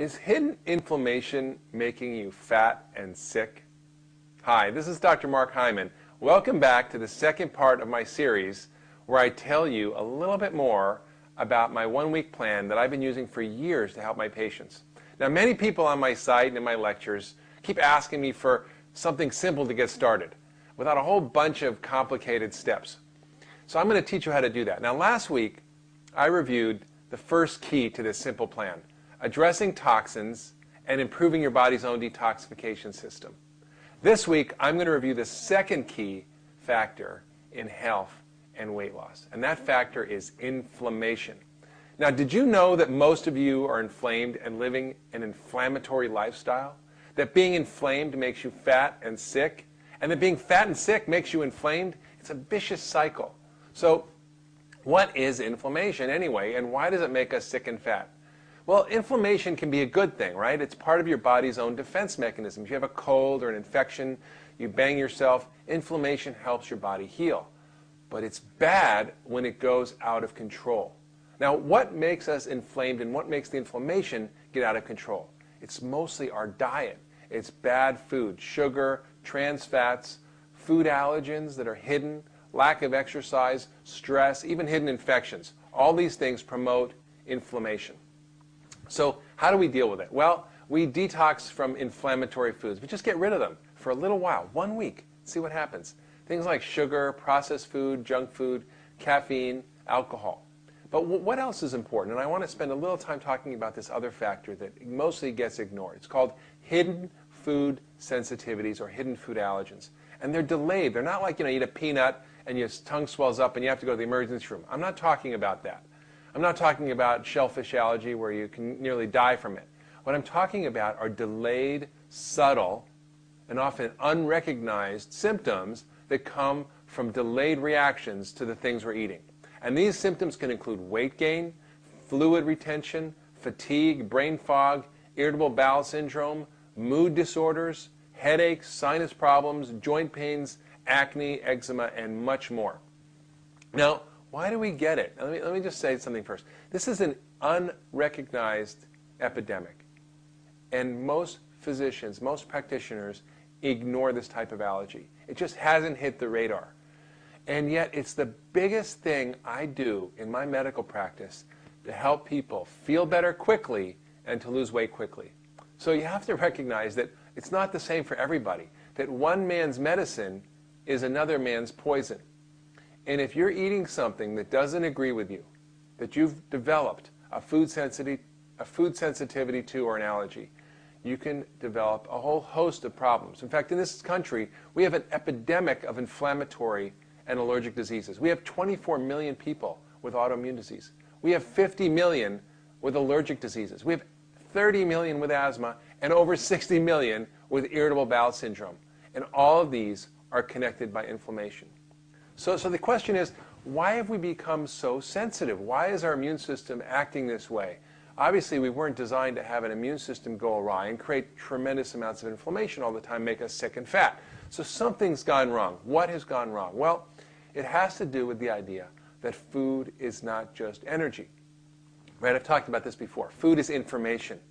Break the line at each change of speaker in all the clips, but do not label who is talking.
Is hidden inflammation making you fat and sick? Hi, this is Dr. Mark Hyman. Welcome back to the second part of my series where I tell you a little bit more about my one-week plan that I've been using for years to help my patients. Now, many people on my site and in my lectures keep asking me for something simple to get started without a whole bunch of complicated steps. So I'm going to teach you how to do that. Now, last week I reviewed the first key to this simple plan: addressing toxins and improving your body's own detoxification system. This week, I'm going to review the second key factor in health and weight loss, and that factor is inflammation. Now, did you know that most of you are inflamed and living an inflammatory lifestyle? That being inflamed makes you fat and sick, and that being fat and sick makes you inflamed? It's a vicious cycle. So, what is inflammation anyway, and why does it make us sick and fat? Well, inflammation can be a good thing, right? It's part of your body's own defense mechanism. If you have a cold or an infection, you bang yourself, inflammation helps your body heal. But it's bad when it goes out of control. Now, what makes us inflamed and what makes the inflammation get out of control? It's mostly our diet. It's bad food, sugar, trans fats, food allergens that are hidden, lack of exercise, stress, even hidden infections. All these things promote inflammation. So how do we deal with it? Well, we detox from inflammatory foods. We just get rid of them for a little while, 1 week, see what happens. Things like sugar, processed food, junk food, caffeine, alcohol. But what else is important? And I want to spend a little time talking about this other factor that mostly gets ignored. It's called hidden food sensitivities or hidden food allergens. And they're delayed. They're not like, you eat a peanut and your tongue swells up and you have to go to the emergency room. I'm not talking about that. I'm not talking about shellfish allergy where you can nearly die from it. What I'm talking about are delayed, subtle, and often unrecognized symptoms that come from delayed reactions to the things we're eating. And these symptoms can include weight gain, fluid retention, fatigue, brain fog, irritable bowel syndrome, mood disorders, headaches, sinus problems, joint pains, acne, eczema, and much more. Now, why do we get it? Let me just say something first. This is an unrecognized epidemic. And most physicians, most practitioners ignore this type of allergy. It just hasn't hit the radar. And yet it's the biggest thing I do in my medical practice to help people feel better quickly and to lose weight quickly. So you have to recognize that it's not the same for everybody, that one man's medicine is another man's poison. And if you're eating something that doesn't agree with you, that you've developed a food sensitivity to or an allergy, you can develop a whole host of problems. In fact, in this country, we have an epidemic of inflammatory and allergic diseases. We have 24 million people with autoimmune disease. We have 50 million with allergic diseases. We have 30 million with asthma and over 60 million with irritable bowel syndrome. And all of these are connected by inflammation. So the question is, why have we become so sensitive? Why is our immune system acting this way? Obviously, we weren't designed to have an immune system go awry and create tremendous amounts of inflammation all the time, make us sick and fat. So something's gone wrong. What has gone wrong? Well, it has to do with the idea that food is not just energy. Right? I've talked about this before. Food is information.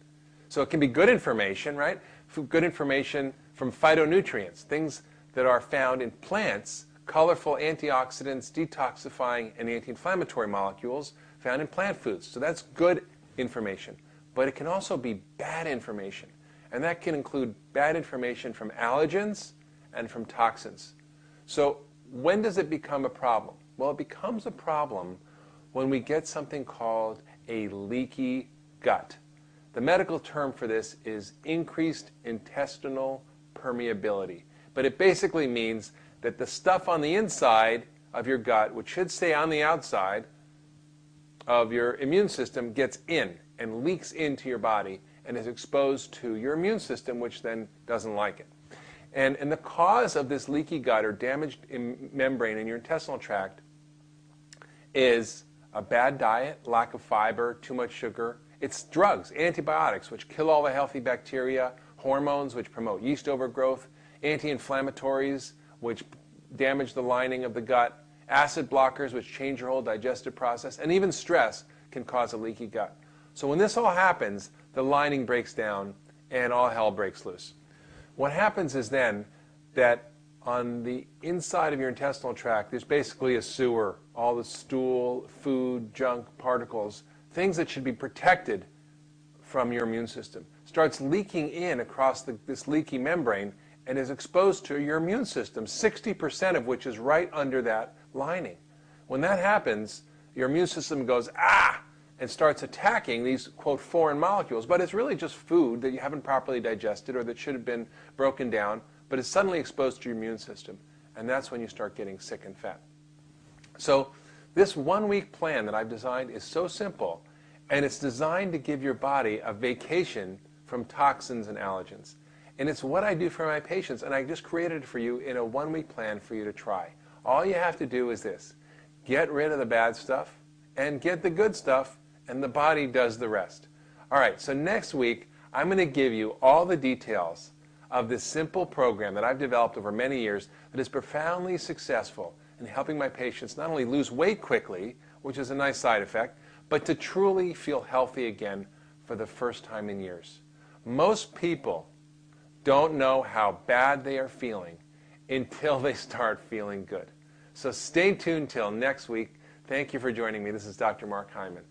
So it can be good information, right? Good information from phytonutrients, things that are found in plants, colorful antioxidants, detoxifying, and anti-inflammatory molecules found in plant foods. So that's good information. But it can also be bad information. And that can include bad information from allergens and from toxins. So when does it become a problem? Well, it becomes a problem when we get something called a leaky gut. The medical term for this is increased intestinal permeability. But it basically means that the stuff on the inside of your gut, which should stay on the outside of your immune system, gets in and leaks into your body and is exposed to your immune system, which then doesn't like it. And the cause of this leaky gut or damaged membrane in your intestinal tract is a bad diet, lack of fiber, too much sugar. It's drugs, antibiotics, which kill all the healthy bacteria, hormones, which promote yeast overgrowth, anti-inflammatories, which damage the lining of the gut, acid blockers, which change your whole digestive process, and even stress can cause a leaky gut. So when this all happens, the lining breaks down, and all hell breaks loose. What happens is then that on the inside of your intestinal tract, there's basically a sewer. All the stool, food, junk, particles, things that should be protected from your immune system, starts leaking in across this leaky membrane and is exposed to your immune system, 60% of which is right under that lining. When that happens, your immune system goes, ah, and starts attacking these, quote, foreign molecules. But it's really just food that you haven't properly digested or that should have been broken down, but it's suddenly exposed to your immune system. And that's when you start getting sick and fat. So this 1-week plan that I've designed is so simple, and it's designed to give your body a vacation from toxins and allergens. And it's what I do for my patients, and I just created it for you in a 1-week plan for you to try. All you have to do is this: get rid of the bad stuff and get the good stuff, and the body does the rest. All right, so next week I'm going to give you all the details of this simple program that I've developed over many years that is profoundly successful in helping my patients not only lose weight quickly, which is a nice side effect, but to truly feel healthy again for the first time in years. Most people don't know how bad they are feeling until they start feeling good. So stay tuned till next week. Thank you for joining me. This is Dr. Mark Hyman.